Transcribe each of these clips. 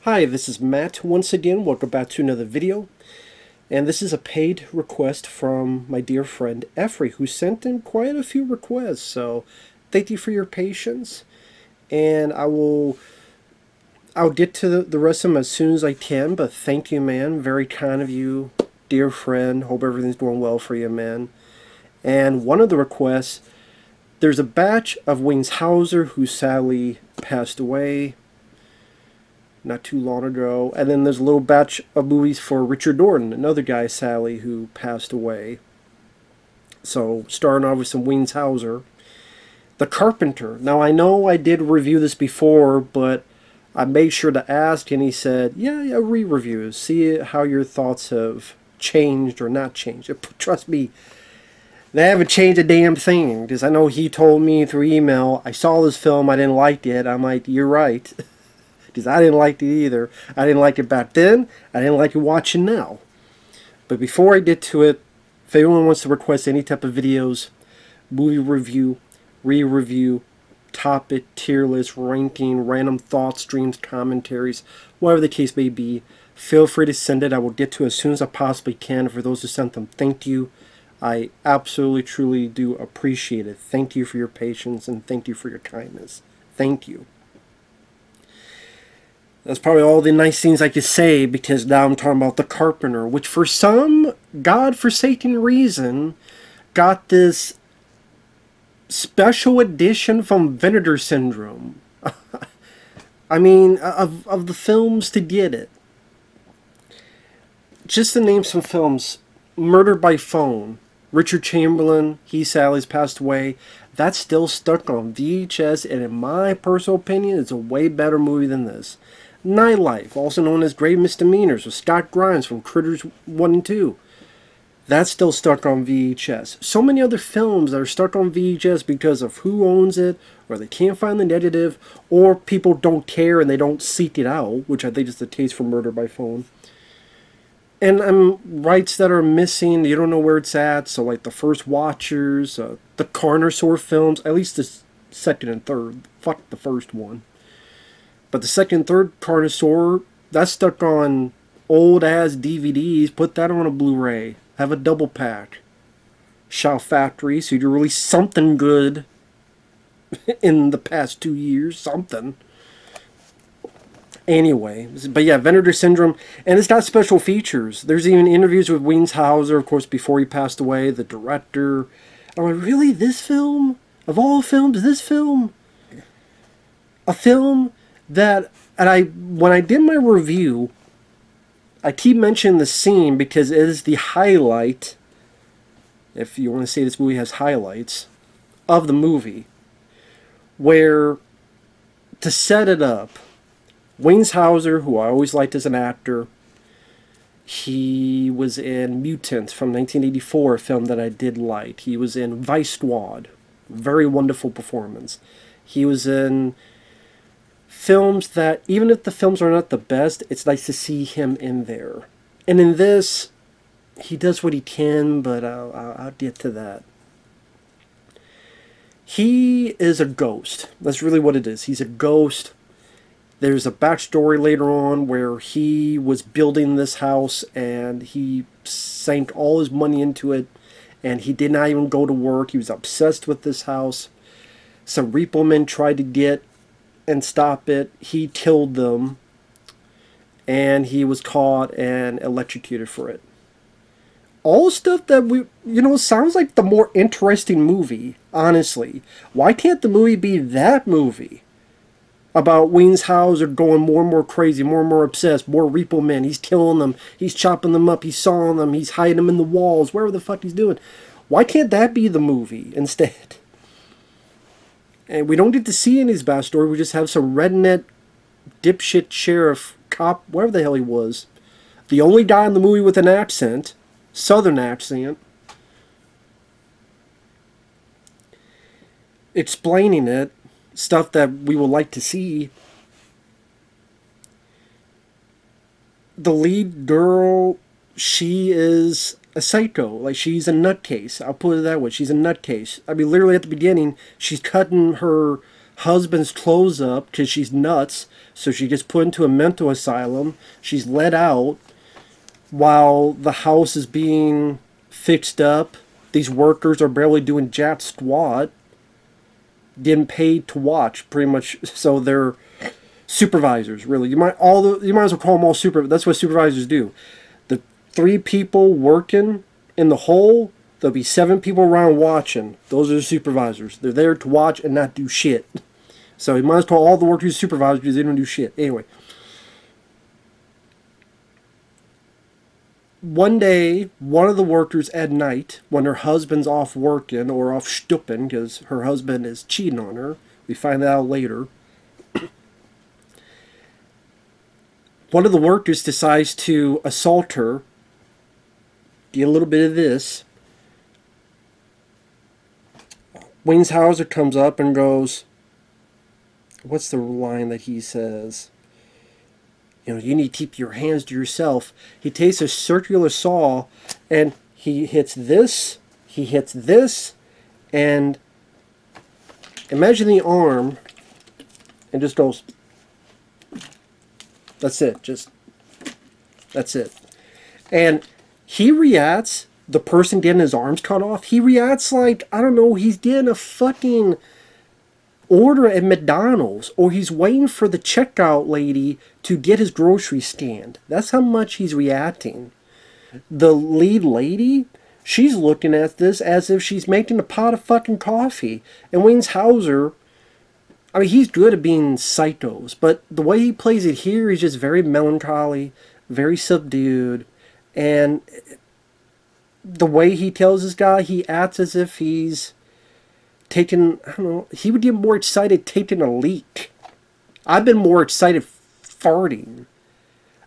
Hi, this is Matt once again. Welcome back to another video. And this is a paid request from my dear friend Efree, who sent in quite a few requests. So thank you for your patience. And I'll get to the rest of them as soon as I can, but thank you, man. Very kind of you, dear friend. Hope everything's going well for you, man. And one of the requests, there's a batch of Wings Hauser who sadly passed away not too long ago. And then there's a little batch of movies for Richard Norton, another guy, Sally, who passed away. So, starting off with some Wings Hauser. The Carpenter. Now, I know I did review this before, but I made sure to ask, and he said, yeah, re-reviews. See how your thoughts have changed or not changed. Trust me, they haven't changed a damn thing. Because I know he told me through email, I saw this film, I didn't like it. I'm like, you're right. Because I didn't like it either. I didn't like it back then. I didn't like it watching now. But before I get to it, if anyone wants to request any type of videos, movie review, re-review, topic, tier list, ranking, random thoughts, dreams, commentaries, whatever the case may be, feel free to send it. I will get to it as soon as I possibly can. For those who sent them, thank you. I absolutely, truly do appreciate it. Thank you for your patience and thank you for your kindness. Thank you. That's probably all the nice things I could say, because now I'm talking about The Carpenter, which for some godforsaken reason got this special edition from Vinegar Syndrome. I mean, of the films to get it. Just to name some films, Murder by Phone, Richard Chamberlain, he sadly's passed away. That's still stuck on VHS, and in my personal opinion, it's a way better movie than this. Nightlife, also known as Grave Misdemeanors, with Scott Grimes from Critters 1 and 2. That's still stuck on VHS. So many other films that are stuck on VHS because of who owns it, or they can't find the negative, or people don't care and they don't seek it out, which I think is the case for Murder by Phone. And rights that are missing, you don't know where it's at, so like the First Watchers, the Carnosaur films, at least the second and third. Fuck the first one. But the second and third Carnosaur, that's stuck on old-ass DVDs. Put that on a Blu-ray. Have a double pack. Shout Factory, so you release something good in the past 2 years. Something. Anyway, but yeah, Vinegar Syndrome, and it's got special features. There's even interviews with Wings Hauser, of course, before he passed away, the director. I'm like, really, this film? Of all films, this film? A film that, and when I did my review, I keep mentioning the scene because it is the highlight, if you want to say this movie has highlights, of the movie, where, to set it up, Wings Hauser, who I always liked as an actor, he was in Mutants from 1984, a film that I did like. He was in Vice Squad, very wonderful performance. He was in films that, even if the films are not the best, it's nice to see him in there. And in this, he does what he can, but I'll get to that. He is a ghost. That's really what it is. He's a ghost. There's a backstory later on where he was building this house and he sank all his money into it and he did not even go to work. He was obsessed with this house. Some repo men tried to get and stop it. He killed them and he was caught and electrocuted for it. All stuff that sounds like the more interesting movie, honestly. Why can't the movie be that movie? About Wings Hauser going more and more crazy, more and more obsessed, more repo men. He's killing them. He's chopping them up. He's sawing them. He's hiding them in the walls, wherever the fuck he's doing. Why can't that be the movie instead? And we don't get to see any of his backstory. We just have some redneck, dipshit sheriff, cop, whatever the hell he was. The only guy in the movie with an accent, southern accent, explaining it. Stuff that we would like to see. The lead girl, she is a psycho. Like, she's a nutcase. I'll put it that way. She's a nutcase. I mean, literally at the beginning, she's cutting her husband's clothes up because she's nuts. So she gets put into a mental asylum. She's let out while the house is being fixed up. These workers are barely doing jack squat. Getting paid to watch, pretty much. So they're supervisors, really. You might as well call them all super. That's what supervisors do. The 3 people working in the hole, there'll be 7 people around watching. Those are the supervisors. They're there to watch and not do shit. So you might as well call all the workers supervisors because they don't do shit. Anyway. One day, one of the workers at night, when her husband's off working or off stooping because her husband is cheating on her, we find that out later, one of the workers decides to assault her. Get a little bit of this. Hauser comes up and goes, what's the line that he says? You know, you need to keep your hands to yourself. He takes a circular saw and he hits this, and imagine the arm and just goes, that's it, that's it. And he reacts, the person getting his arms cut off, he reacts like, I don't know, he's getting a fucking order at McDonald's, or he's waiting for the checkout lady to get his groceries scanned. That's how much he's reacting. The lead lady, she's looking at this as if she's making a pot of fucking coffee. And Hauser, I mean, he's good at being psychos, but the way he plays it here, he's just very melancholy, very subdued, and the way he tells this guy, he acts as if he's taking, I don't know, he would get more excited taking a leak. I've been more excited farting.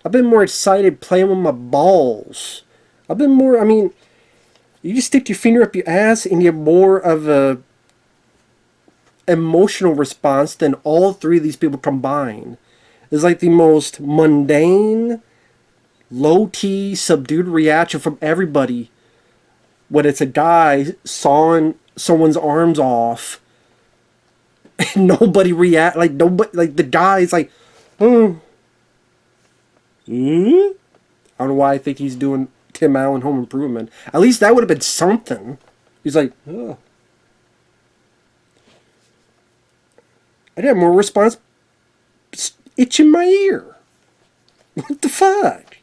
I've been more excited playing with my balls. I've been more, I mean, you just stick your finger up your ass and you have more of a emotional response than all 3 of these people combined. It's like the most mundane, low-key, subdued reaction from everybody when it's a guy sawing someone's arms off and nobody react, like nobody, like the guy's like, I don't know why I think he's doing Tim Allen Home Improvement. At least that would have been something. He's like, ugh. I got more response itching my ear. What the fuck?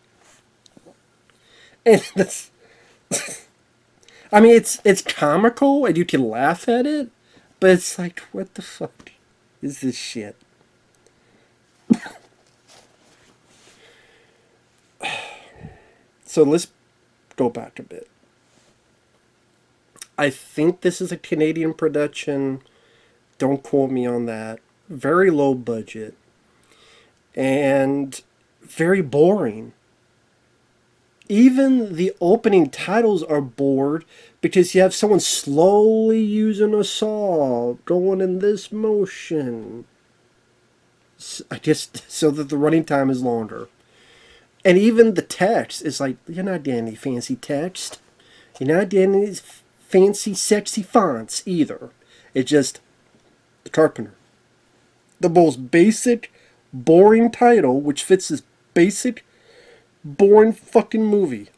And that's I mean, it's comical and you can laugh at it, but it's like, what the fuck is this shit? So let's go back a bit. I think this is a Canadian production. Don't quote me on that. Very low budget. And very boring. Even the opening titles are bored because you have someone slowly using a saw, going in this motion. I guess so that the running time is longer. And even the text is like, you're not getting any fancy text. You're not getting any fancy, sexy fonts either. It's just the Carpenter. The most basic, boring title, which fits this basic, boring fucking movie.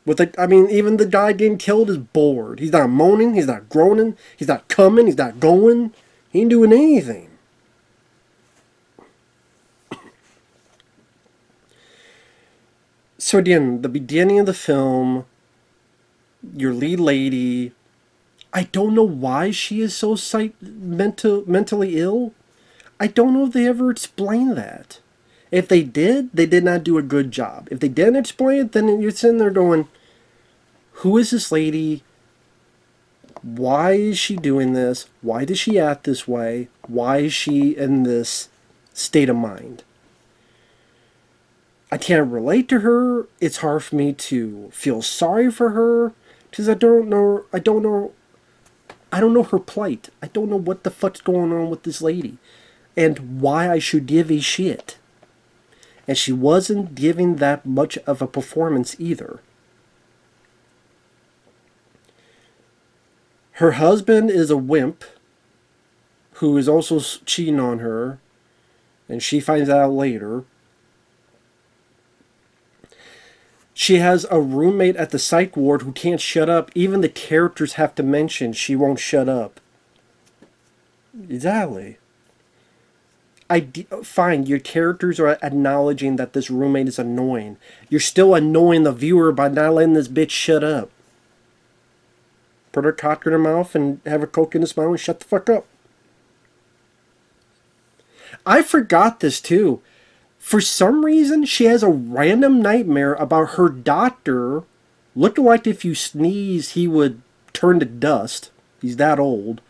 With I mean, even the guy getting killed is bored. He's not moaning, he's not groaning, he's not coming, he's not going. He ain't doing anything. So again, the beginning of the film, your lead lady, I don't know why she is so mentally ill. I don't know if they ever explain that. If they did not do a good job. If they didn't explain it, then you're sitting there going, who is this lady? Why is she doing this? Why does she act this way? Why is she in this state of mind? I can't relate to her. It's hard for me to feel sorry for her because I don't know her plight. I don't know what the fuck's going on with this lady and why I should give a shit. And she wasn't giving that much of a performance either. Her husband is a wimp who is also cheating on her, and she finds out later. She has a roommate at the psych ward who can't shut up. Even the characters have to mention she won't shut up. Exactly. Fine, your characters are acknowledging that this roommate is annoying. You're still annoying the viewer by not letting this bitch shut up. Put her cock in her mouth and have her coke in his mouth and shut the fuck up. I forgot this too. For some reason, she has a random nightmare about her doctor looking like if you sneeze, he would turn to dust. He's that old.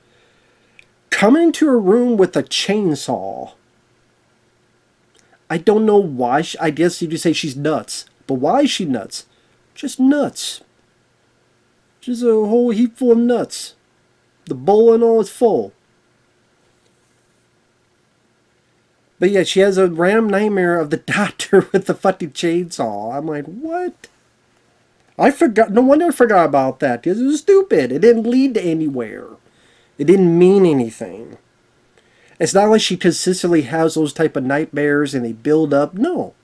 Coming into her room with a chainsaw. I don't know why. I guess you could say she's nuts. But why is she nuts? Just nuts. Just a whole heap full of nuts. The bowl and all is full. But yeah, she has a random nightmare of the doctor with the fucking chainsaw. I'm like, what? I forgot. No wonder I forgot about that. Because it was stupid. It didn't lead to anywhere. It didn't mean anything. It's not like she consistently has those type of nightmares and they build up. No.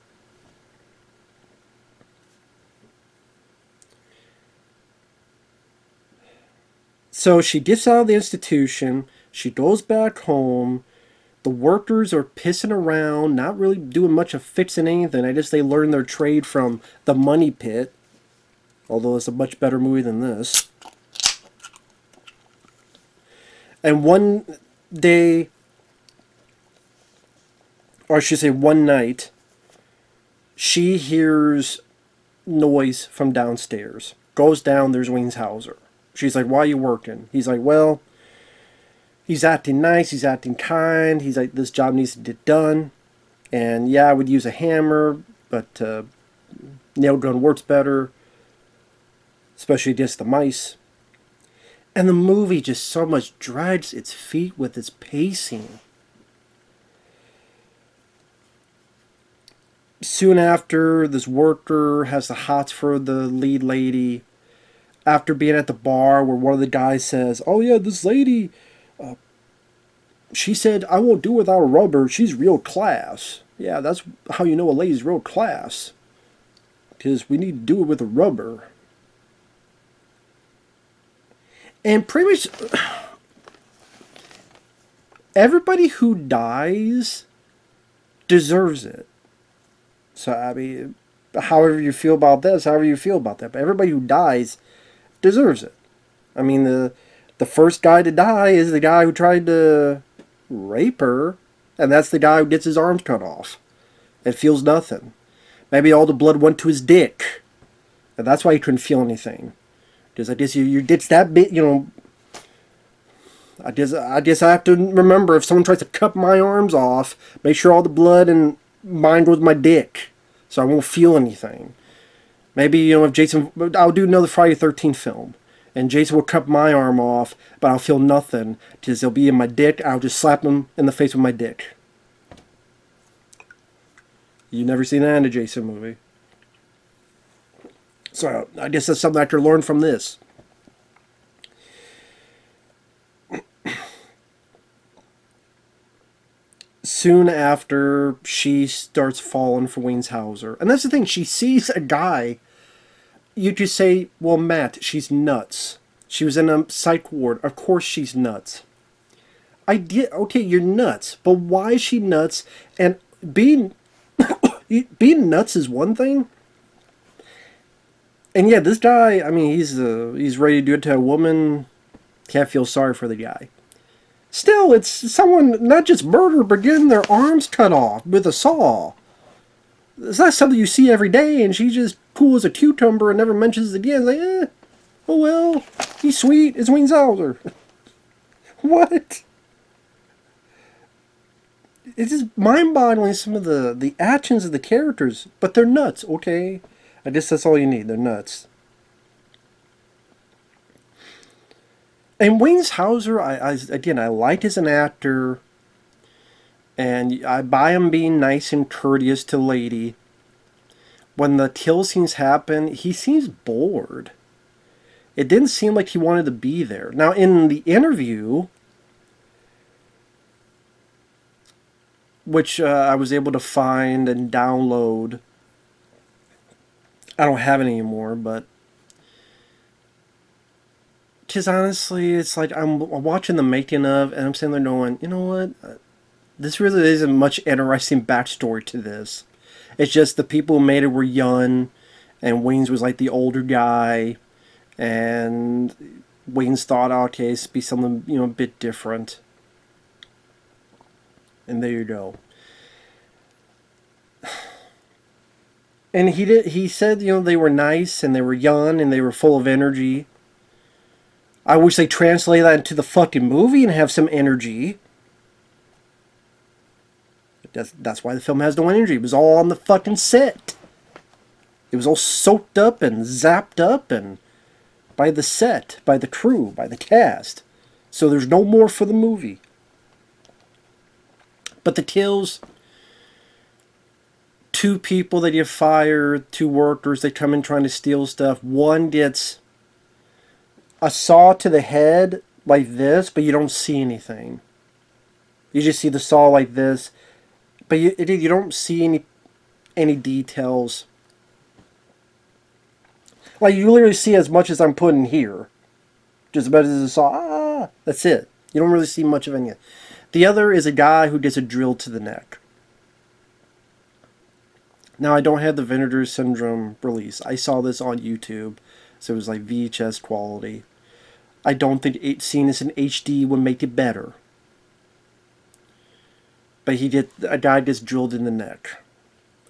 So she gets out of the institution. She goes back home. The workers are pissing around, not really doing much of fixing anything. I guess they learned their trade from The Money Pit. Although it's a much better movie than this. And one day, or I should say one night, she hears noise from downstairs. Goes down, there's Hauser. She's like, why are you working? He's like, well, he's acting nice, he's acting kind. He's like, this job needs to get done. And yeah, I would use a hammer, but nail gun works better, especially against the mice. And the movie just so much drags its feet with its pacing. Soon after, this worker has the hots for the lead lady. After being at the bar where one of the guys says, oh yeah, this lady, she said, I won't do without a rubber. She's real class. Yeah, that's how you know a lady's real class. Because we need to do it with a rubber. And pretty much everybody who dies deserves it. So, I mean, however you feel about this, however you feel about that. But everybody who dies deserves it. I mean, the first guy to die is the guy who tried to rape her. And that's the guy who gets his arms cut off. And feels nothing. Maybe all the blood went to his dick. And that's why he couldn't feel anything. Because I guess you it's that bit, you know. I guess I have to remember if someone tries to cut my arms off, make sure all the blood and mine goes to my dick, so I won't feel anything. Maybe, you know, if Jason, I'll do another Friday the 13th film, and Jason will cut my arm off, but I'll feel nothing because it'll be in my dick. I'll just slap him in the face with my dick. You never seen that in a Jason movie. So I guess that's something I could learn from this. Soon after, she starts falling for Hauser. And that's the thing, she sees a guy. You just say, well, Matt, she's nuts. She was in a psych ward. Of course she's nuts. Okay, you're nuts. But why is she nuts? And being nuts is one thing. And yeah, this guy, I mean, he's ready to do it to a woman. Can't feel sorry for the guy. Still, it's someone, not just murder, but getting their arms cut off with a saw. It's not something you see every day, and she's just cool as a cucumber and never mentions it again. Like, oh well, he's sweet, it's Hauser. What? It's just mind-boggling, some of the actions of the characters, but they're nuts, okay? I guess that's all you need, they're nuts. And Hauser, I like as an actor, and I buy him being nice and courteous to Lady. When the kill scenes happen, he seems bored. It didn't seem like he wanted to be there. Now, in the interview, which I was able to find and download, I don't have it anymore, but just honestly, it's like I'm watching the making of, and I'm sitting there going, you know what? This really isn't much interesting backstory to this. It's just the people who made it were young, and Wayne's was like the older guy, and Wayne's thought, okay, it's be something, a bit different. And there you go. And he said, they were nice, and they were young, and they were full of energy. I wish they translate that into the fucking movie and have some energy. That's why the film has no energy. It was all on the fucking set. It was all soaked up and zapped up and by the set, by the crew, by the cast. So there's no more for the movie. But the kills, 2 people that get fired, 2 workers, they come in trying to steal stuff. One gets a saw to the head like this, but you don't see anything. You just see the saw like this. But you don't see any details. Like, you literally see as much as I'm putting here. Just about as a saw. That's it. You don't really see much of any. The other is a guy who gets a drill to the neck. Now, I don't have the Vinegar Syndrome release. I saw this on YouTube. So it was like VHS quality. I don't think seeing this in HD would make it better. But a guy gets drilled in the neck.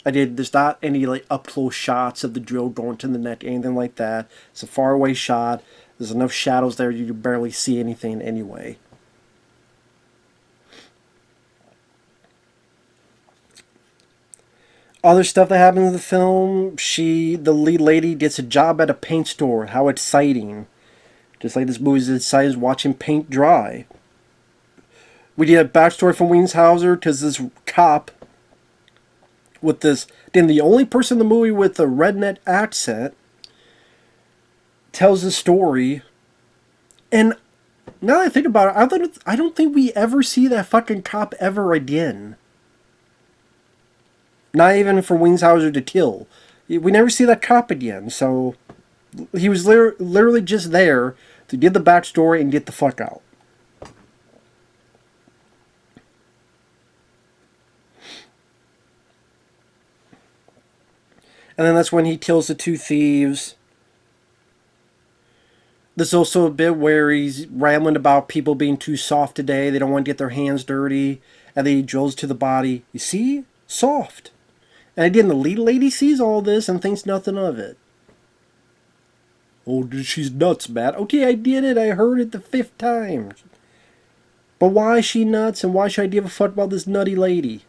There's not any like up close shots of the drill going to the neck, anything like that. It's a far away shot. There's enough shadows there you can barely see anything anyway. Other stuff that happens in the film, the lead lady gets a job at a paint store. How exciting. Just like this movie's exciting as watching paint dry. We get a backstory from Wienshauser because this cop with this, then the only person in the movie with a redneck accent tells the story. And now that I think about it, I don't think we ever see that fucking cop ever again. Not even for Wienshauser to kill. We never see that cop again. So he was literally just there to get the backstory and get the fuck out. And then that's when he kills the 2 thieves. There's also a bit where he's rambling about people being too soft today. They don't want to get their hands dirty. And then he drills to the body. You see? Soft. And again, the lead lady sees all this and thinks nothing of it. Oh, she's nuts, Matt. Okay, I did it. I heard it the 5th time. But why is she nuts? And why should I give a fuck about this nutty lady?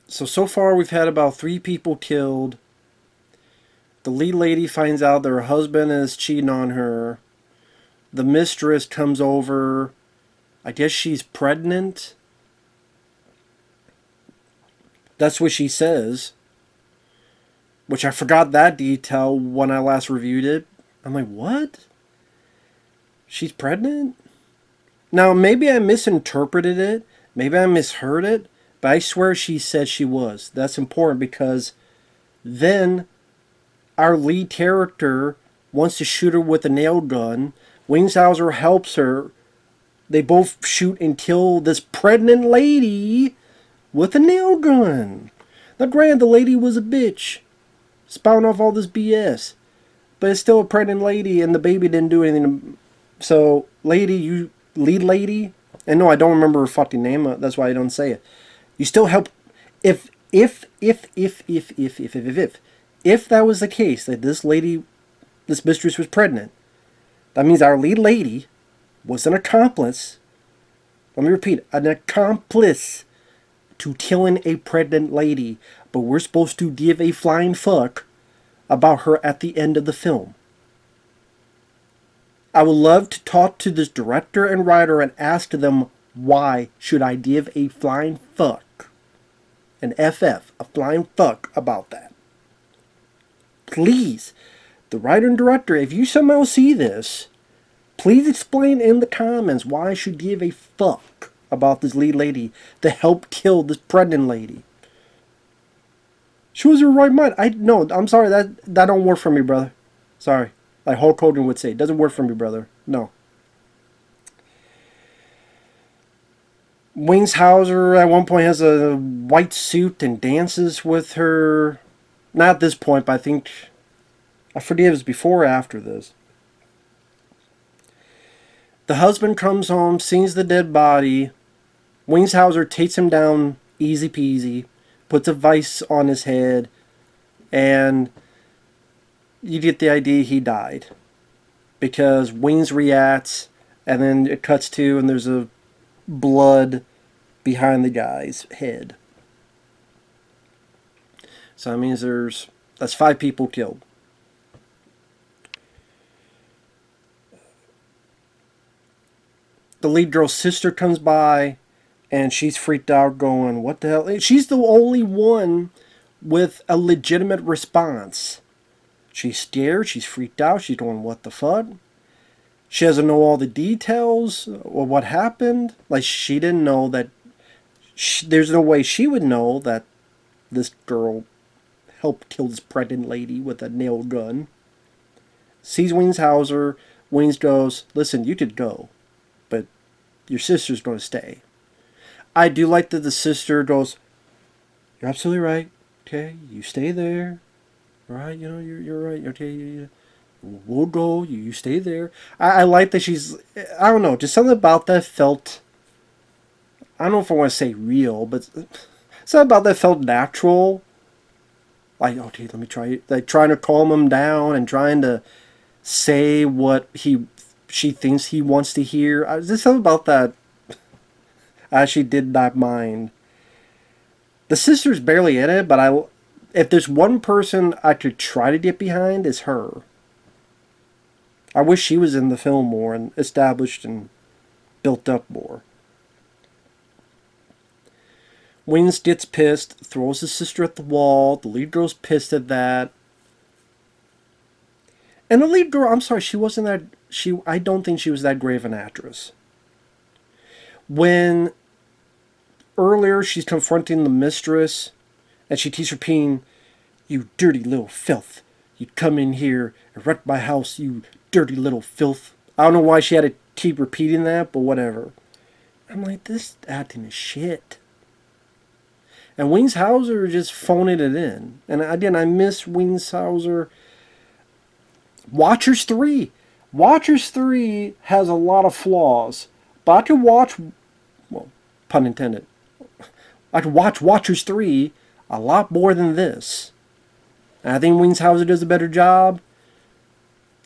So far we've had about 3 people killed. The lead lady finds out that her husband is cheating on her. The mistress comes over. I guess she's pregnant. That's what she says. Which I forgot that detail when I last reviewed it. I'm like, what? She's pregnant? Now, maybe I misinterpreted it. Maybe I misheard it. But I swear she said she was. That's important because then our lead character wants to shoot her with a nail gun. Wienshauser helps her. They both shoot and kill this pregnant lady with a nail gun. Now, granted, the lady was a bitch, spouting off all this BS. But it's still a pregnant lady, and the baby didn't do anything. So, lead lady, and no, I don't remember her fucking name. That's why I don't say it. You still help. If that was the case, that this mistress was pregnant, that means our lead lady was an accomplice. Let me repeat, an accomplice to killing a pregnant lady. But we're supposed to give a flying fuck about her at the end of the film. I would love to talk to this director and writer and ask them Why should I give a flying fuck, an FF, a flying fuck about that? Please, the writer and director, if you somehow see this, please explain in the comments why I should give a fuck about this lead lady that helped kill this pregnant lady. She was in her right mind. I'm sorry, that don't work for me, brother. Sorry. Like Hulk Hogan would say, it doesn't work for me, brother. No. Hauser at one point has a white suit and dances with her. Not at this point, but I forget if it was before or after this. The husband comes home, sees the dead body. Hauser takes him down easy peasy, puts a vice on his head, and you get the idea he died. Because Wings reacts, and then it cuts to, and there's a blood behind the guy's head. So that means that's 5 people killed. The lead girl's sister comes by, and she's freaked out going, what the hell? She's the only one with a legitimate response. She's scared, she's freaked out, she's going, what the fuck? She doesn't know all the details or what happened. Like, she didn't know that... there's no way she would know that this girl helped kill this pregnant lady with a nail gun. Sees Hauser. Wings goes, listen, you could go, but your sister's going to stay. I do like that the sister goes, you're absolutely right. Okay, you stay there. Right, you're right. Okay, we'll go. You stay there. I like that she's... I don't know. Just something about that felt... I don't know if I want to say real, but something about that felt natural. Like, okay, let me try... Like, trying to calm him down and trying to say what she thinks he wants to hear. There's something about that I actually did not mind. The sister's barely in it, but if there's one person I could try to get behind, it's her. I wish she was in the film more and established and built up more. Wings gets pissed, throws his sister at the wall. The lead girl's pissed at that. And the lead girl, I'm sorry, she wasn't that... I don't think she was that great of an actress. When earlier she's confronting the mistress, and she keeps repeating, you dirty little filth. You'd come in here and wreck my house, you dirty little filth. I don't know why she had to keep repeating that, but whatever. I'm like, this acting is shit. And Hauser just phoning it in. And again, I miss Hauser. Watchers 3. Watchers 3 has a lot of flaws. But I could watch... Well, pun intended. I could watch Watchers 3 a lot more than this. And I think Hauser does a better job.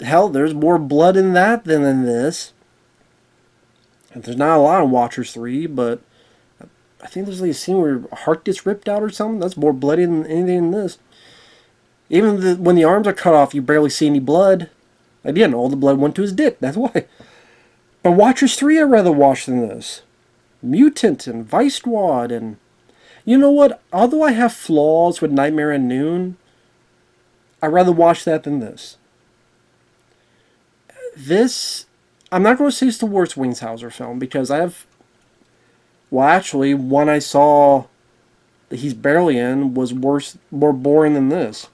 Hell, there's more blood in that than in this. And there's not a lot in Watchers 3, but I think there's like a scene where a heart gets ripped out or something. That's more bloody than anything in this. Even when the arms are cut off, you barely see any blood. Again, all the blood went to his dick. That's why. But Watchers 3 I'd rather watch than this. Mutant and Vice Squad and... You know what? Although I have flaws with Nightmare at Noon, I'd rather watch that than this. This... I'm not going to say it's the worst Hauser film, because I have... Well, actually, one I saw that he's barely in was worse, more boring than this.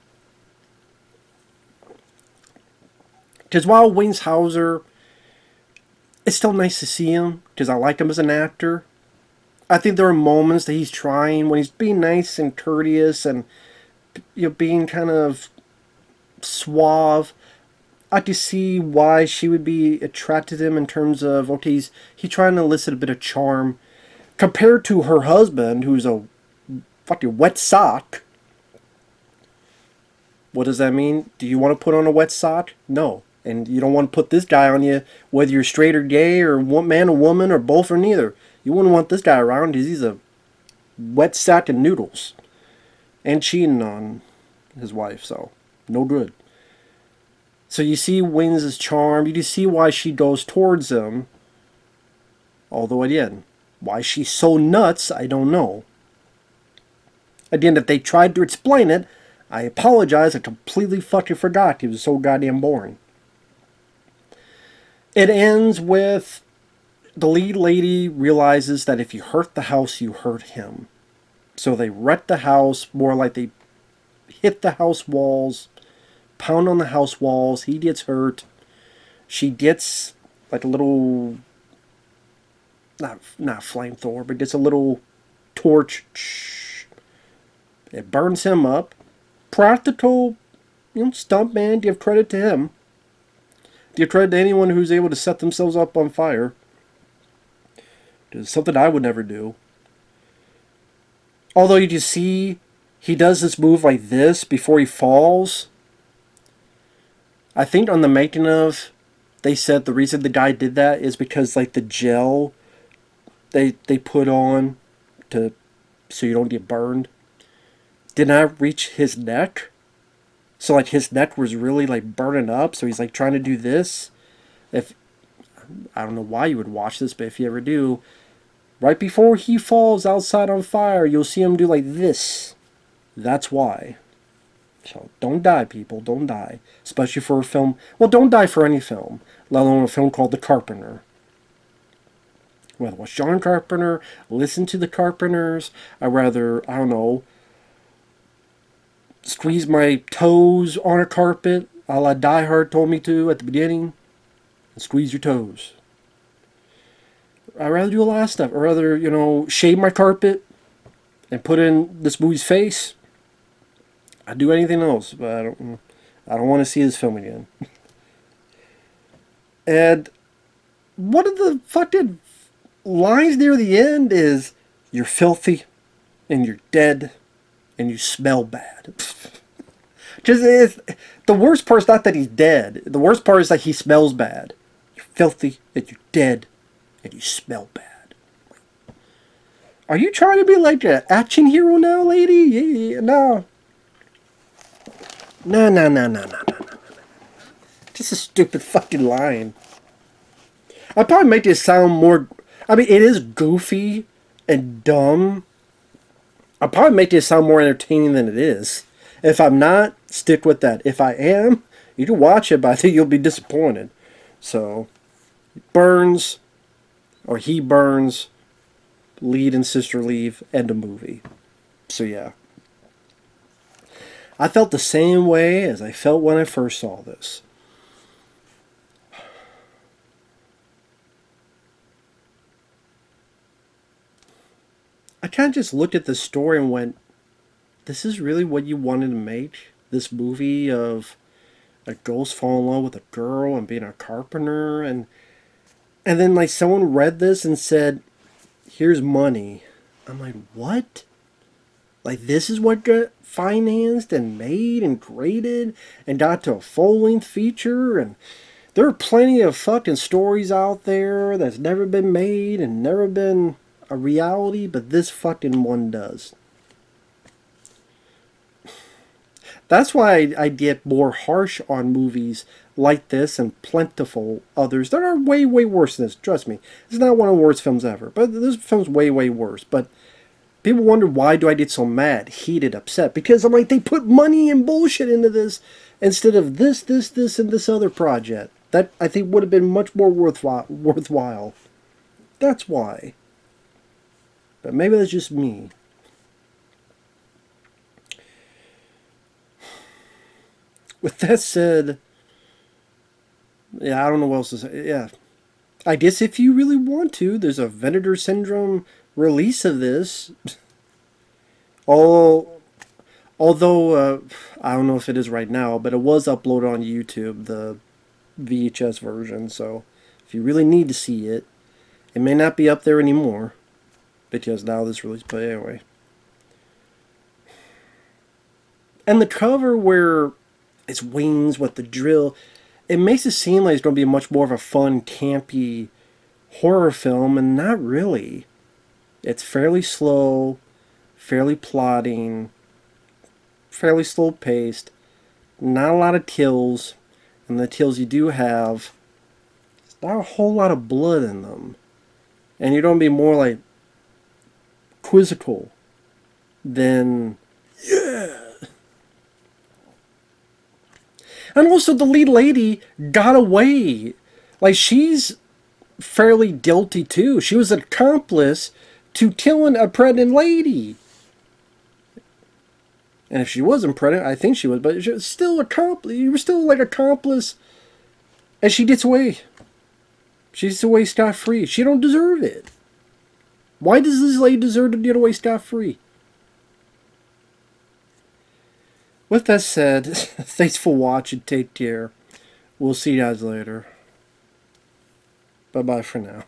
Because while Hauser, it's still nice to see him, because I like him as an actor. I think there are moments that he's trying, when he's being nice and courteous and being kind of suave. I can see why she would be attracted to him in terms of, okay, he's trying to elicit a bit of charm. Compared to her husband, who's a fucking wet sock. What does that mean? Do you want to put on a wet sock? No. And you don't want to put this guy on you, whether you're straight or gay, or man or woman, or both or neither. You wouldn't want this guy around because he's a wet sack of noodles. And cheating on his wife, so no good. So you see Wings' charm. You can see why she goes towards him. Although again, Why she's so nuts, I don't know. Again, if they tried to explain it, I apologize. I completely fucking forgot. It was so goddamn boring. It ends with the lead lady realizes that if you hurt the house, you hurt him. So they wreck the house, more like they hit the house walls, pound on the house walls. He gets hurt. She gets like a little, not flamethrower, but gets a little torch. It burns him up. Practical, stuntman. Give credit to him. Give credit to anyone who's able to set themselves up on fire. It's something I would never do. Although you just see he does this move like this before he falls. I think on the making of, they said the reason the guy did that is because like the gel they put on to so you don't get burned did not reach his neck. So like his neck was really like burning up, so he's like trying to do this. If I don't know why you would watch this, but if you ever do, right before he falls outside on fire, you'll see him do like this. That's why. So don't die, people. Don't die. Especially for a film. Well, don't die for any film. Let alone a film called The Carpenter. Whether it was John Carpenter, listen to the Carpenters. I'd rather, I don't know, squeeze my toes on a carpet, a la Die Hard told me to at the beginning, and squeeze your toes. I'd rather do a lot of stuff. I'd rather, shave my carpet and put in this movie's face. I'd do anything else, but I don't want to see this film again. And one of the fucking lines near the end is, "You're filthy, and you're dead, and you smell bad." Just the worst part is not that he's dead. The worst part is that he smells bad. You're filthy, and you're dead, and you smell bad. Are you trying to be like an action hero now, lady? Yeah, no. No. Just a stupid fucking line. I'd probably make this sound more... I mean, it is goofy and dumb. I'll probably make this sound more entertaining than it is. If I'm not, stick with that. If I am, you can watch it, but I think you'll be disappointed. So, burns, or he burns, lead and sister leave, end of movie. So yeah. I felt the same way as I felt when I first saw this. I kind of just looked at the story and went, this is really what you wanted to make? This movie of a ghost falling in love with a girl and being a carpenter? And then like someone read this and said, here's money. I'm like, what? Like this is what got financed and made and graded and got to a full-length feature? And there are plenty of fucking stories out there that's never been made and never been a reality, but this fucking one does. That's why I get more harsh on movies like this and plentiful others that are way, way worse than this. Trust me. It's not one of the worst films ever, but this film's way, way worse. But people wonder, why do I get so mad, heated, upset? Because I'm like, they put money and bullshit into this instead of this, and this other project. That, I think, would have been much more worthwhile. That's why. But maybe that's just me. With that said, yeah, I don't know what else to say. Yeah. I guess if you really want to, there's a Venator Syndrome release of this. Although, I don't know if it is right now, but it was uploaded on YouTube, the VHS version. So, if you really need to see it, it may not be up there anymore. Because now this release, but anyway. And the cover where it's wings with the drill, it makes it seem like it's going to be much more of a fun, campy horror film, and not really. It's fairly slow, fairly plotting, fairly slow paced, not a lot of kills, and the kills you do have, there's not a whole lot of blood in them. And you're going to be more like, quizzical, then yeah. And also the lead lady got away. Like, she's fairly guilty too. She was an accomplice to killing a pregnant lady. And if she wasn't pregnant, I think she was, but she was still accomplice. You were still like accomplice, and she gets away. She gets away scot-free. She don't deserve it. Why does this lady deserve to get away scot-free? With that said, thanks for watching. Take care. We'll see you guys later. Bye-bye for now.